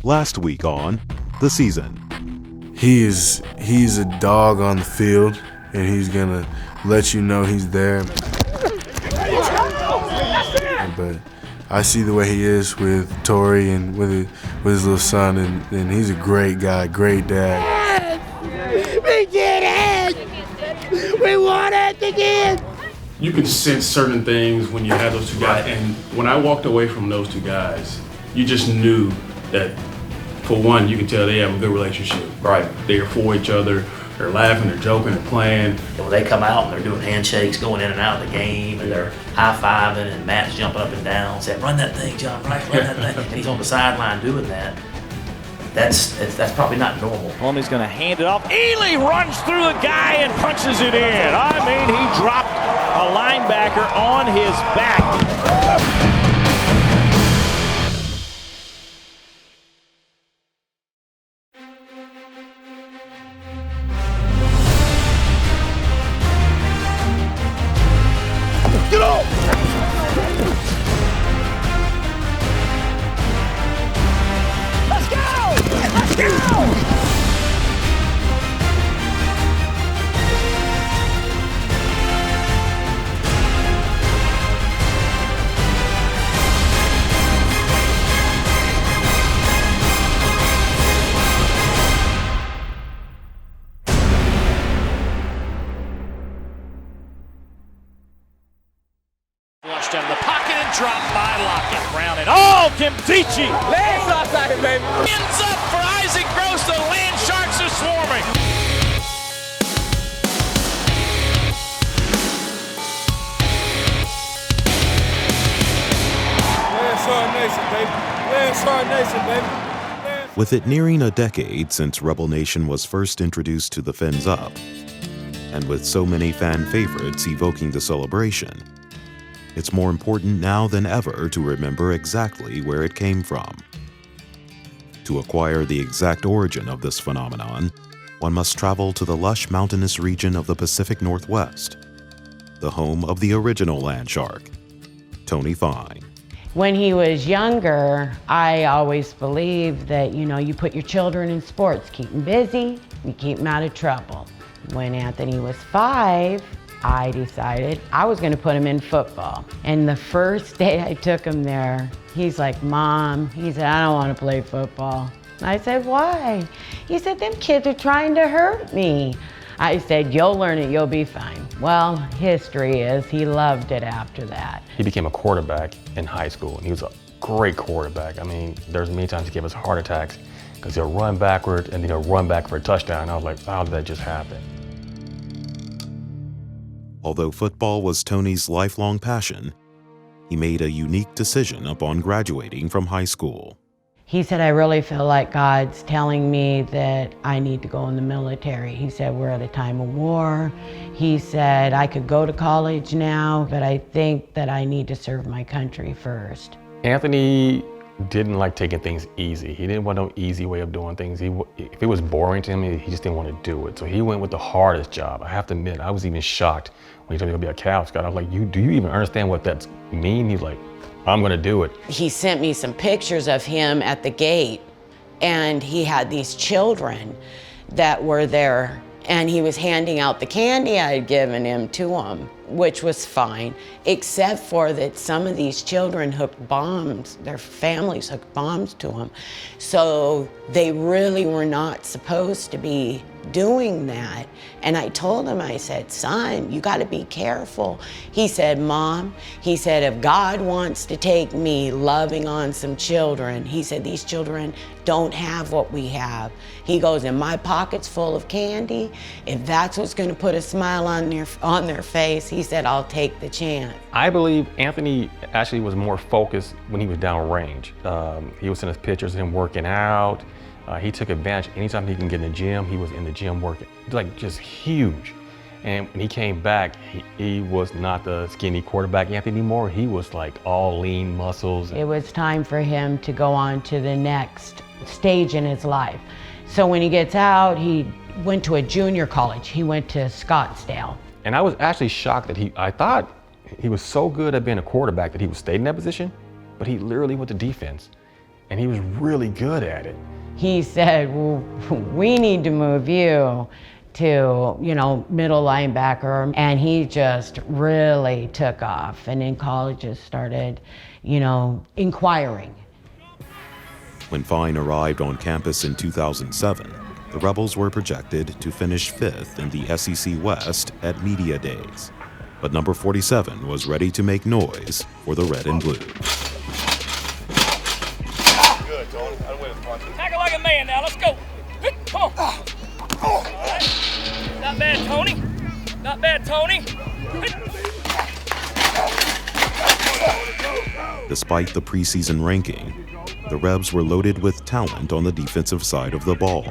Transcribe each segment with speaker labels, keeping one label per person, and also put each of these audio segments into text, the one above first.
Speaker 1: Last week on The Season.
Speaker 2: He's a dog on the field, and he's gonna let you know he's there. But I see the way he is with Tori and with his little son, and he's a great guy, great dad.
Speaker 3: We did it! We won it again!
Speaker 4: You could sense certain things when you had those two guys, and when I walked away from those two guys, you just knew that, for one, you could tell they have a good relationship.
Speaker 5: Right.
Speaker 4: They're for each other, they're laughing, they're joking, they're playing.
Speaker 5: When they come out and they're doing handshakes, going in and out of the game, and they're high-fiving, and Matt's jumping up and down, saying, "Run that thing, John, run that thing," and he's on the sideline doing that. That's probably not normal.
Speaker 6: Holmes's going to hand it off. Ely runs through the guy and punches it in. I mean, he dropped a linebacker on his back.
Speaker 3: Get off! Let's go! Let's go!
Speaker 6: Flushed out of the pocket and dropped by Lockett. Brown and Kimtichi
Speaker 3: Last shot second, baby.
Speaker 6: ends up for Isaac Gross. The Land Sharks are swarming.
Speaker 2: Landshark Nation, baby. Landshark Nation, baby.
Speaker 1: With it nearing a decade since Rebel Nation was first introduced to the Fins Up, and with so many fan favorites evoking the celebration, it's more important now than ever to remember exactly where it came from. To acquire the exact origin of this phenomenon, one must travel to the lush mountainous region of the Pacific Northwest, the home of the original land shark, Tony Fine.
Speaker 7: When he was younger, I always believed that, you put your children in sports, keep them busy, you keep them out of trouble. When Anthony was 5, I decided I was gonna put him in football. And the first day I took him there, he's like, "Mom," he said, "I don't wanna play football." I said, "Why?" He said, "Them kids are trying to hurt me." I said, "You'll learn it, you'll be fine." Well, history is he loved it after that.
Speaker 8: He became a quarterback in high school, and he was a great quarterback. I mean, there's many times he gave us heart attacks because he'll run backward and then he'll run back for a touchdown. I was like, how did that just happen?
Speaker 1: Although football was Tony's lifelong passion, he made a unique decision upon graduating from high school.
Speaker 7: He said, "I really feel like God's telling me that I need to go in the military." He said, "We're at a time of war." He said, "I could go to college now, but I think that I need to serve my country first."
Speaker 8: Anthony didn't like taking things easy. He didn't want no easy way of doing things. If it was boring to him, he just didn't want to do it. So he went with the hardest job. I have to admit, I was even shocked when he told me to be a Cow Scout. I was like, do you even understand what that means? He's like, "I'm gonna do it."
Speaker 7: He sent me some pictures of him at the gate, and he had these children that were there, and he was handing out the candy I had given him to them, which was fine, except for that some of these children hooked bombs, their families hooked bombs to them. So they really were not supposed to be doing that. And I told him, I said, "Son, you gotta be careful." He said, "Mom," he said, "if God wants to take me loving on some children," he said, "these children don't have what we have." He goes, "and my pocket's full of candy. If that's what's gonna put a smile on their face," he said, "I'll take the chance."
Speaker 8: I believe Anthony actually was more focused when he was downrange. He would send us pictures of him working out. He took advantage. Anytime he can get in the gym, he was in the gym working, like just huge. And when he came back, he was not the skinny quarterback Anthony anymore. He was like all lean muscles.
Speaker 7: It was time for him to go on to the next stage in his life. So when he gets out, he went to a junior college. He went to Scottsdale.
Speaker 8: And I was actually shocked that I thought he was so good at being a quarterback that he would stay in that position, but he literally went to defense. and he was really good at it.
Speaker 7: He said, well, we need to move you to, middle linebacker. And he just really took off. And then colleges started, inquiring.
Speaker 1: When Fine arrived on campus in 2007, the Rebels were projected to finish 5th in the SEC West at Media Days. But number 47 was ready to make noise for the red and blue.
Speaker 9: Good, Tony. Tackle like a man now. Let's go. Come on. All right. Not bad, Tony. Not bad, Tony.
Speaker 1: Despite the preseason ranking, the Rebs were loaded with talent on the defensive side of the ball,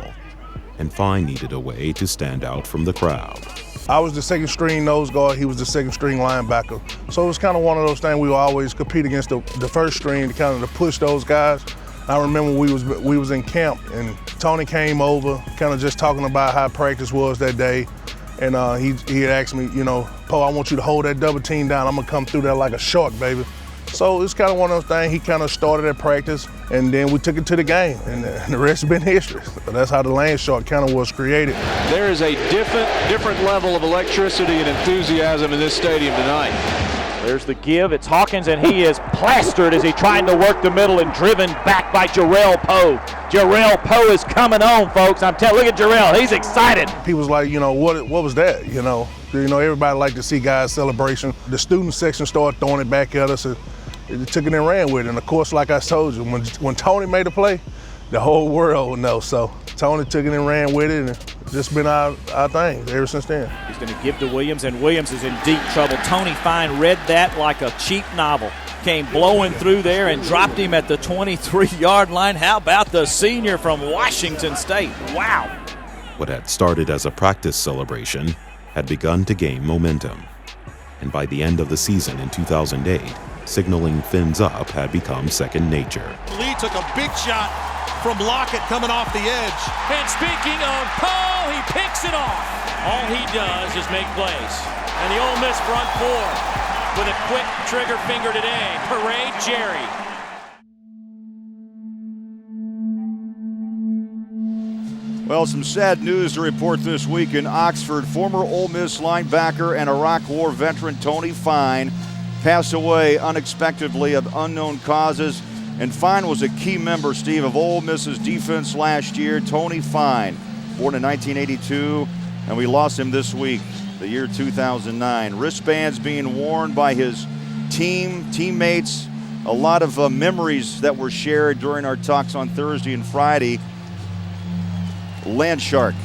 Speaker 1: and Fine needed a way to stand out from the crowd.
Speaker 10: I was the second string nose guard, he was the second string linebacker. So it was kind of one of those things we would always compete against the first string to kind of push those guys. I remember we was in camp and Tony came over, kind of just talking about how practice was that day. And he had asked me, Poe, I want you to hold that double team down. I'm gonna come through there like a shark, baby. So it's kind of one of those things. He kind of started at practice, and then we took it to the game, and the rest has been history. So that's how the land shark kind of was created.
Speaker 11: There is a different level of electricity and enthusiasm in this stadium tonight.
Speaker 6: There's the give. It's Hawkins, and he is plastered as he tried to work the middle and driven back by Jarrell Poe. Jarrell Poe is coming on, folks. Look at Jarrell. He's excited.
Speaker 10: People's like, what was that? Everybody liked to see guys' celebration. The student section started throwing it back at us. They took it and ran with it. And of course, like I told you, when Tony made a play, the whole world would know. So Tony took it and ran with it, and it's just been our thing ever since then.
Speaker 6: He's going to give to Williams, and Williams is in deep trouble. Tony Fine read that like a cheap novel. Came blowing through there and dropped him at the 23-yard line. How about the senior from Washington State? Wow.
Speaker 1: What had started as a practice celebration had begun to gain momentum. And by the end of the season in 2008, signaling fins up had become second nature.
Speaker 12: Lee took a big shot from Lockett coming off the edge.
Speaker 9: And speaking of Poe, he picks it off. All he does is make plays. And the Ole Miss front four with a quick trigger finger today. Parade Jerry.
Speaker 13: Well, some sad news to report this week in Oxford. Former Ole Miss linebacker and Iraq War veteran Tony Fine passed away unexpectedly of unknown causes. And Fine was a key member, Steve, of Ole Miss's defense last year. Tony Fine, born in 1982, and we lost him this week, the year 2009. Wristbands being worn by his teammates. A lot of memories that were shared during our talks on Thursday and Friday. Land shark.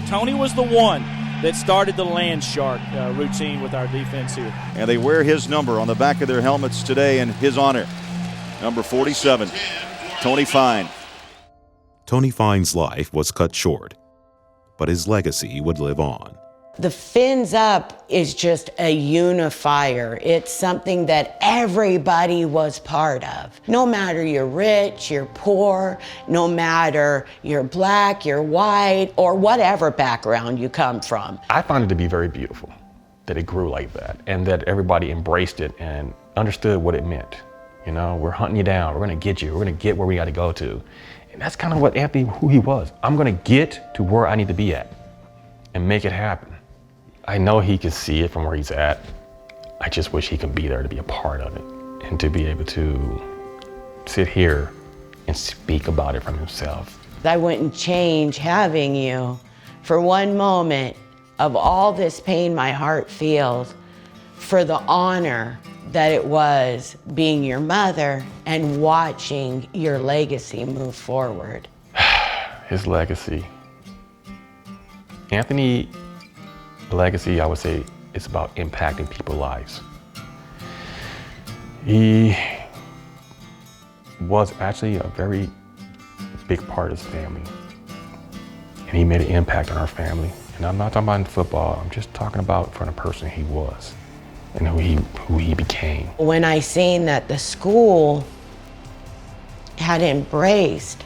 Speaker 6: Tony was the one that started the land shark routine with our defense here.
Speaker 13: And they wear his number on the back of their helmets today in his honor. Number 47, Tony Fine.
Speaker 1: Tony Fine's life was cut short, but his legacy would live on.
Speaker 7: The Fins Up is just a unifier. It's something that everybody was part of. No matter you're rich, you're poor, no matter you're black, you're white, or whatever background you come from.
Speaker 8: I found it to be very beautiful that it grew like that and that everybody embraced it and understood what it meant. We're hunting you down, we're gonna get you, we're gonna get where we gotta go to. And that's kind of what Anthony, who he was. I'm gonna get to where I need to be at and make it happen. I know he can see it from where he's at. I just wish he could be there to be a part of it and to be able to sit here and speak about it from himself.
Speaker 7: I wouldn't change having you for one moment of all this pain my heart feels for the honor that it was being your mother and watching your legacy move forward.
Speaker 8: His legacy. Anthony, legacy, I would say, it's about impacting people's lives. He was actually a very big part of his family. And he made an impact on our family. And I'm not talking about in football, I'm just talking about from the person he was and who he became.
Speaker 7: When I seen that the school had embraced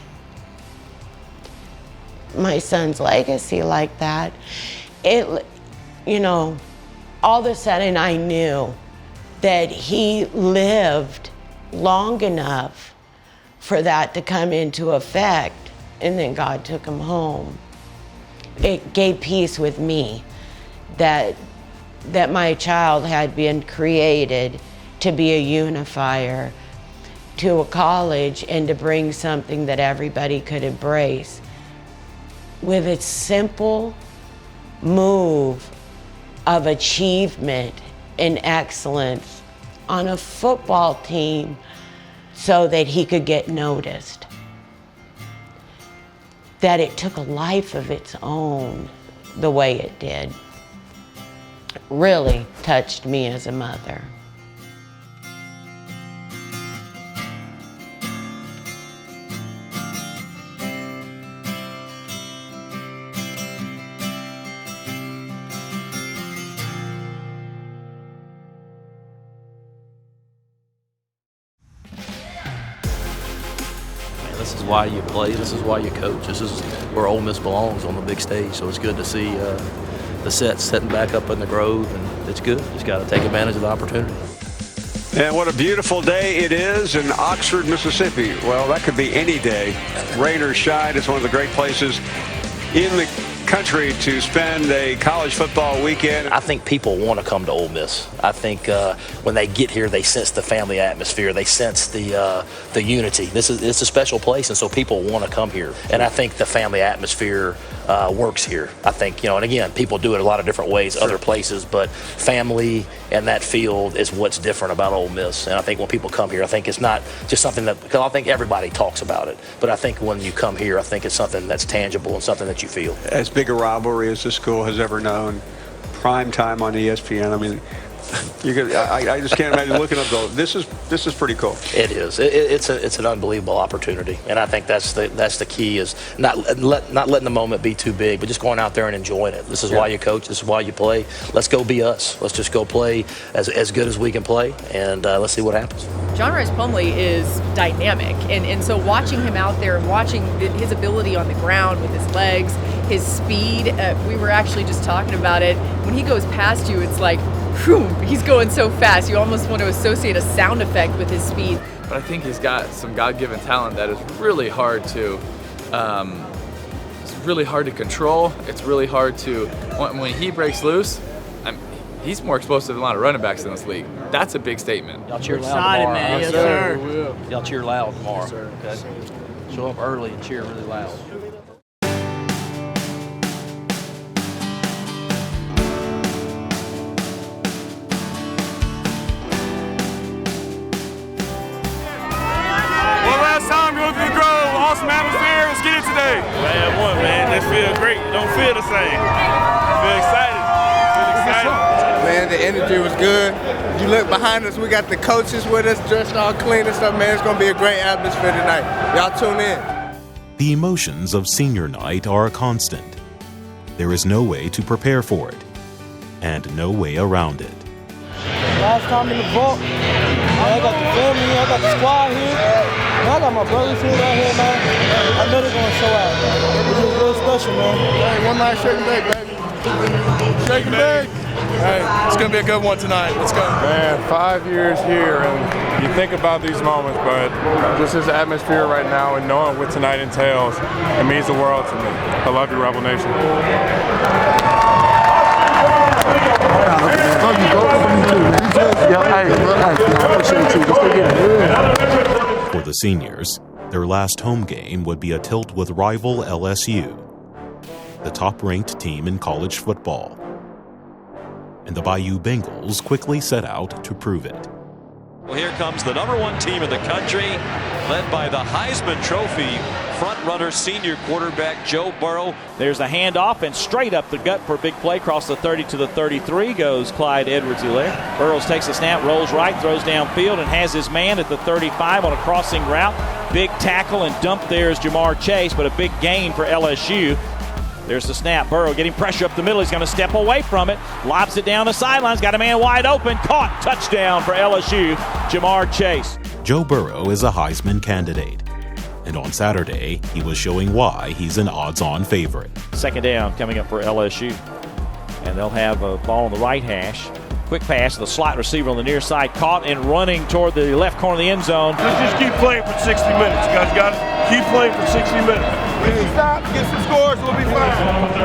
Speaker 7: my son's legacy like that, all of a sudden I knew that he lived long enough for that to come into effect, and then God took him home. It gave peace with me that my child had been created to be a unifier to a college and to bring something that everybody could embrace. With its simple move of achievement and excellence on a football team so that he could get noticed. That it took a life of its own the way it did really touched me as a mother.
Speaker 5: This is why you play. This is why you coach. This is where Ole Miss belongs, on the big stage. So it's good to see the set setting back up in the Grove, and it's good. Just got to take advantage of the opportunity.
Speaker 14: And what a beautiful day it is in Oxford, Mississippi. Well, that could be any day. Rain or shine, it's one of the great places in the country to spend a college football weekend.
Speaker 5: I think people want to come to Ole Miss. I think when they get here, they sense the family atmosphere. They sense the unity. It's a special place, and so people want to come here. And I think the family atmosphere works here. I think, and again, people do it a lot of different ways, other places, but family and that field is what's different about Ole Miss. And I think when people come here, I think it's not just something because I think everybody talks about it, but I think when you come here, I think it's something that's tangible and something that you feel.
Speaker 14: As big a rivalry as this school has ever known, prime time on ESPN. I mean, I just can't imagine looking up though. This is pretty cool.
Speaker 5: It is. It's an unbelievable opportunity, and I think that's the key is not letting the moment be too big, but just going out there and enjoying it. This is why you coach. This is why you play. Let's go be us. Let's just go play as good as we can play, and let's see what happens.
Speaker 15: John Rice Plumlee is dynamic, and so watching him out there and watching his ability on the ground with his legs, his speed. We were actually just talking about it. When he goes past you, it's like, whew, he's going so fast. You almost want to associate a sound effect with his speed.
Speaker 16: But I think he's got some God-given talent that is really hard to, control. It's really hard to, when he breaks loose, he's more explosive than a lot of running backs in this league. That's a big statement.
Speaker 5: Y'all cheer loud tomorrow. Man. Yes, sir. Y'all cheer loud tomorrow. Yes, sir. Okay? Show up early and cheer really loud.
Speaker 17: Awesome atmosphere. Let's get it today. Man, one, man. This feels great. It don't feel the same. Feel excited.
Speaker 18: Man, the energy was good. You look behind us, we got the coaches with us, dressed all clean and stuff. Man, it's going to be a great atmosphere tonight. Y'all tune in.
Speaker 1: The emotions of senior night are a constant. There is no way to prepare for it, and no way around it.
Speaker 19: Last time in the vault, I got the family, I got the squad here. I got my brothers here right here, man. I know they're going to show out. It's just real special, man.
Speaker 18: Hey, one night shake and bake, baby. Shake and bake.
Speaker 17: Hey, it's going to be a good one tonight. Let's go.
Speaker 20: Man, 5 years here, and you think about these moments, but just this atmosphere right now and knowing what tonight entails, it means the world to me. I love you, Rebel Nation.
Speaker 1: For the seniors, their last home game would be a tilt with rival LSU, the top-ranked team in college football. And the Bayou Bengals quickly set out to prove it.
Speaker 21: Well, here comes the #1 team in the country, led by the Heisman Trophy front-runner senior quarterback Joe Burrow.
Speaker 6: There's a handoff, and straight up the gut for a big play. Across the 30 to the 33 goes Clyde Edwards-Helaire. Burrows takes a snap, rolls right, throws downfield, and has his man at the 35 on a crossing route. Big tackle and dump there is Jamar Chase, but a big gain for LSU. There's the snap. Burrow getting pressure up the middle. He's going to step away from it. Lobs it down the sidelines. Got a man wide open. Caught. Touchdown for LSU. Jamar Chase.
Speaker 1: Joe Burrow is a Heisman candidate. And on Saturday, he was showing why he's an odds-on favorite.
Speaker 6: Second down coming up for LSU. And they'll have a ball on the right hash. Quick pass to the slot receiver on the near side, caught and running toward the left corner of the end zone.
Speaker 17: Let's just keep playing for 60 minutes. You guys got it? Keep playing for 60 minutes.
Speaker 3: Get some stops, get some scores, we'll be fine.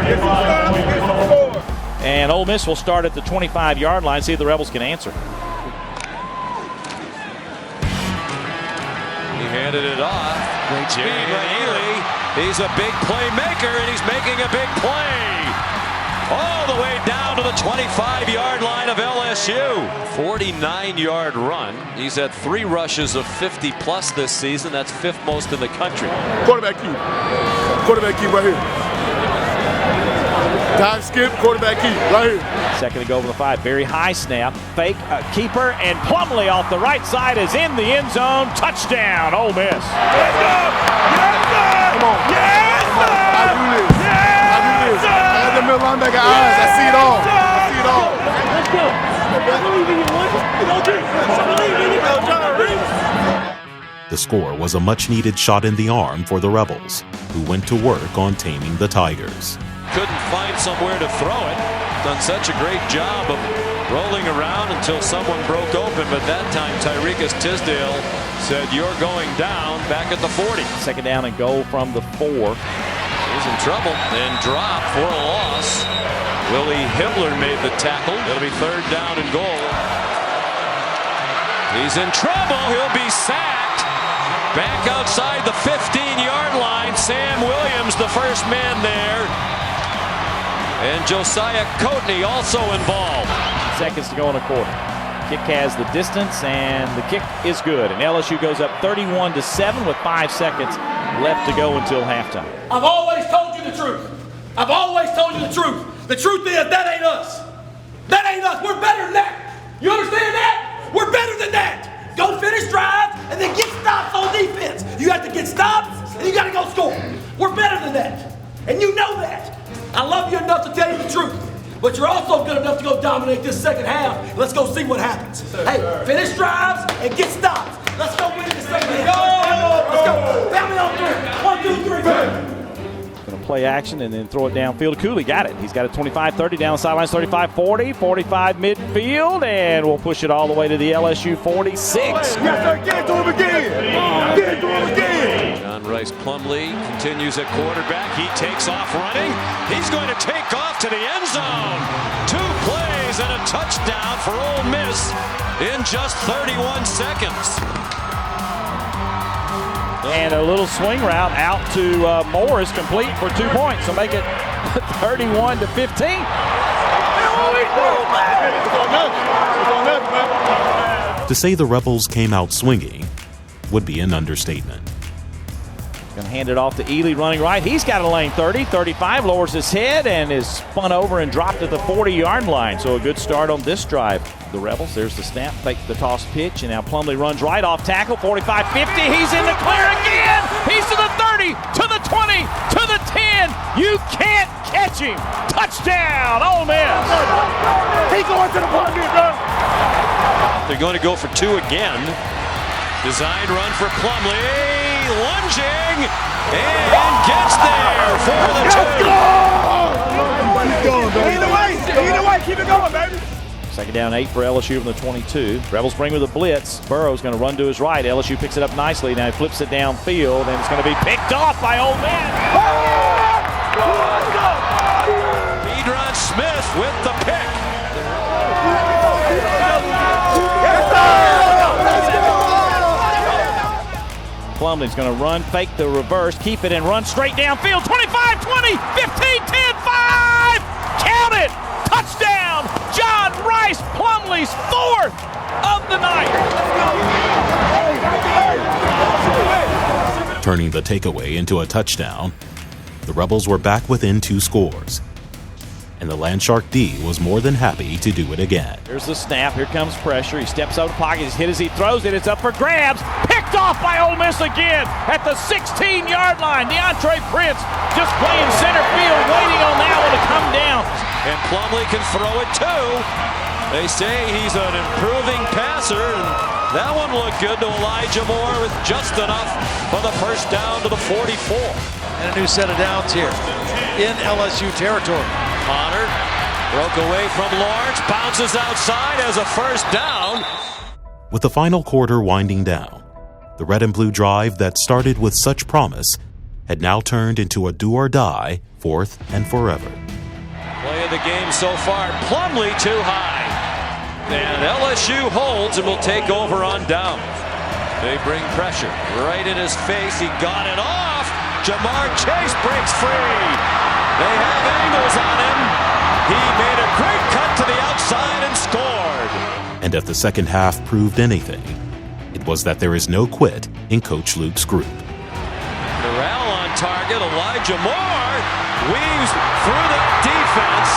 Speaker 3: Get some stops, get some scores.
Speaker 6: And Ole Miss will start at the 25-yard line, see if the Rebels can answer.
Speaker 21: He handed it off. Great speed by Ely. He's a big playmaker, and he's making a big play. All the way down to the 25-yard line of LSU. 49-yard run. He's had 3 rushes of 50-plus this season. That's 5th most in the country.
Speaker 3: Quarterback keep. Quarterback keep right here. Dive skip, quarterback keep right here.
Speaker 6: Second to go over the 5. Very high snap. Fake keeper, and Plumlee off the right side is in the end zone. Touchdown, Ole Miss.
Speaker 3: Yes, sir! Yes, sir! Come on. Yes, sir! I do this. Yes, I do this. Sir! I got the middle linebacker eyes. I see it all. I see it all. Let's go. I believe in you, one.
Speaker 1: The score was a much-needed shot in the arm for the Rebels, who went to work on taming the Tigers.
Speaker 21: Couldn't find somewhere to throw it. Done such a great job of rolling around until someone broke open, but that time Tyrekus Tisdale said, "You're going down," back at the 40.
Speaker 6: Second down and goal from the 4.
Speaker 21: He's in trouble and dropped for a loss. Willie Hibbler made the tackle. It'll be 3rd down and goal. He's in trouble. He'll be sacked. Back outside the 15-yard line. Sam Williams, the first man there. And Josiah Coatney also involved.
Speaker 6: Seconds to go in a quarter. Kick has the distance, and the kick is good. And LSU goes up 31-7 with 5 seconds left to go until halftime.
Speaker 4: I've always told you the truth. I've always told you the truth. The truth is that ain't us. That ain't us. We're better than that. You understand that? We're better than that. Go finish drives and then get stops on defense. You have to get stops and you got to go score. We're better than that. And you know that. I love you enough to tell you the truth. But you're also good enough to go dominate this second half. Let's go see what happens. Hey, finish drives and get stops. Let's go win this second half. Let's go. Family on 3. 1, 2, 3.
Speaker 6: Going to play action and then throw it downfield. Cooley got it. He's got it 25-30 down the sidelines, 35-40, 45 midfield, and we'll push it all the way to the LSU 46.
Speaker 3: Yes, sir. Get it to him again. Get it to him again.
Speaker 21: John Rice Plumlee continues at quarterback. He takes off running. He's going to take off to the end zone. 2 plays and a touchdown for Ole Miss in just 31 seconds.
Speaker 6: And a little swing route out to Morris, complete for 2 points. So make it 31-15.
Speaker 1: To say the Rebels came out swinging would be an understatement.
Speaker 6: Going to hand it off to Ely running right. He's got a lane 30, 35, lowers his head and is spun over and dropped at the 40-yard line. So a good start on this drive. The Rebels, there's the snap, fake the toss pitch, and now Plumlee runs right off tackle, 45-50. He's in the clear again. He's to the 30, to the 20, to the 10. You can't catch him. Touchdown, Ole Miss.
Speaker 3: He's going to the pocket, bro.
Speaker 21: They're going to go for 2 again. Design run for Plumlee. Lunging and gets there for the 2.
Speaker 3: Either way, keep it going, baby.
Speaker 6: Second down 8 for LSU from the 22. Rebels bring with a blitz. Burrow's going to run to his right. LSU picks it up nicely. Now he flips it downfield, and it's going to be picked off by Ole Miss.
Speaker 21: Edron Smith with the pick.
Speaker 6: Plumlee's going to run, fake the reverse, keep it, and run straight downfield. 25, 20, 15, 10, 5. Count it. Touchdown. John Rice Plumlee's 4th of the night.
Speaker 1: Turning the takeaway into a touchdown, the Rebels were back within 2 scores. And the Landshark D was more than happy to do it again.
Speaker 6: Here's the snap. Here comes pressure. He steps out of the pocket. He's hit as he throws it. It's up for grabs. Picked off by Ole Miss again at the 16-yard line. DeAndre Prince just playing center field, waiting on that one to come down.
Speaker 21: And Plumlee can throw it too. They say he's an improving passer, and that one looked good to Elijah Moore with just enough for the first down to the 44.
Speaker 9: And a new set of downs here in LSU territory.
Speaker 21: Connor Broke away from Lawrence, bounces outside as a first down.
Speaker 1: With the final quarter winding down, the red and blue drive that started with such promise had now turned into a do-or-die 4th and forever.
Speaker 21: Play of the game so far, Plumlee too high. And LSU holds and will take over on down. They bring pressure right in his face. He got it off. Jamar Chase breaks free. They have angles on him. He made a great cut to the outside and scored.
Speaker 1: And if the second half proved anything, it was that there is no quit in Coach Luke's group.
Speaker 21: Corral on target. Elijah Moore weaves through that defense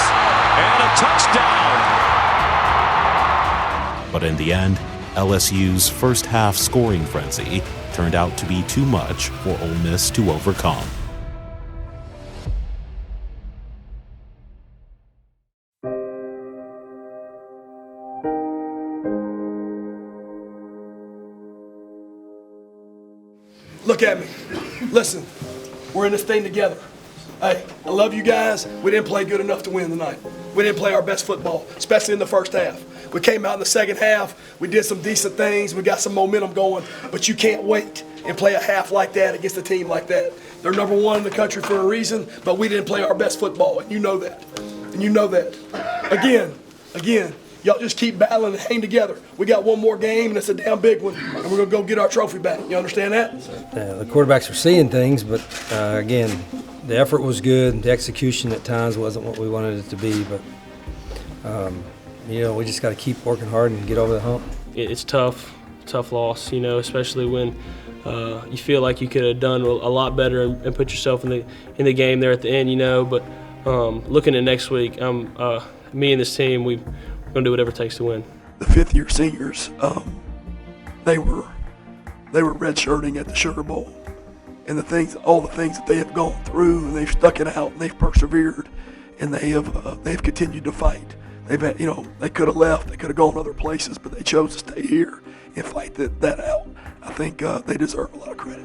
Speaker 21: and a touchdown.
Speaker 1: But in the end, LSU's first half scoring frenzy turned out to be too much for Ole Miss to overcome.
Speaker 4: Look at me. Listen, we're in this thing together. Hey, I love you guys. We didn't play good enough to win tonight. We didn't play our best football, especially in the first half. We came out in the second half. We did some decent things. We got some momentum going. But you can't wait and play a half like that against a team like that. They're number one in the country for a reason, but we didn't play our best football, and you know that. And you know that. Again, y'all just keep battling and hang together. We got one more game, and it's a damn big one, and we're going to go get our trophy back. You understand that?
Speaker 2: The quarterbacks are seeing things, but again, the effort was good. The execution at times wasn't what we wanted it to be, but we just got to keep working hard and get over the hump.
Speaker 22: It's tough loss, especially when you feel like you could have done a lot better and put yourself in the game there at the end, But looking at next week, me and this team, we're going to do whatever it takes to win.
Speaker 23: The fifth-year seniors, they were redshirting at the Sugar Bowl, and all the things that they have gone through, and they've stuck it out, and they've persevered, and they've continued to fight. They've had, they could have left, they could have gone other places, but they chose to stay here and fight that out. I think they deserve a lot of credit.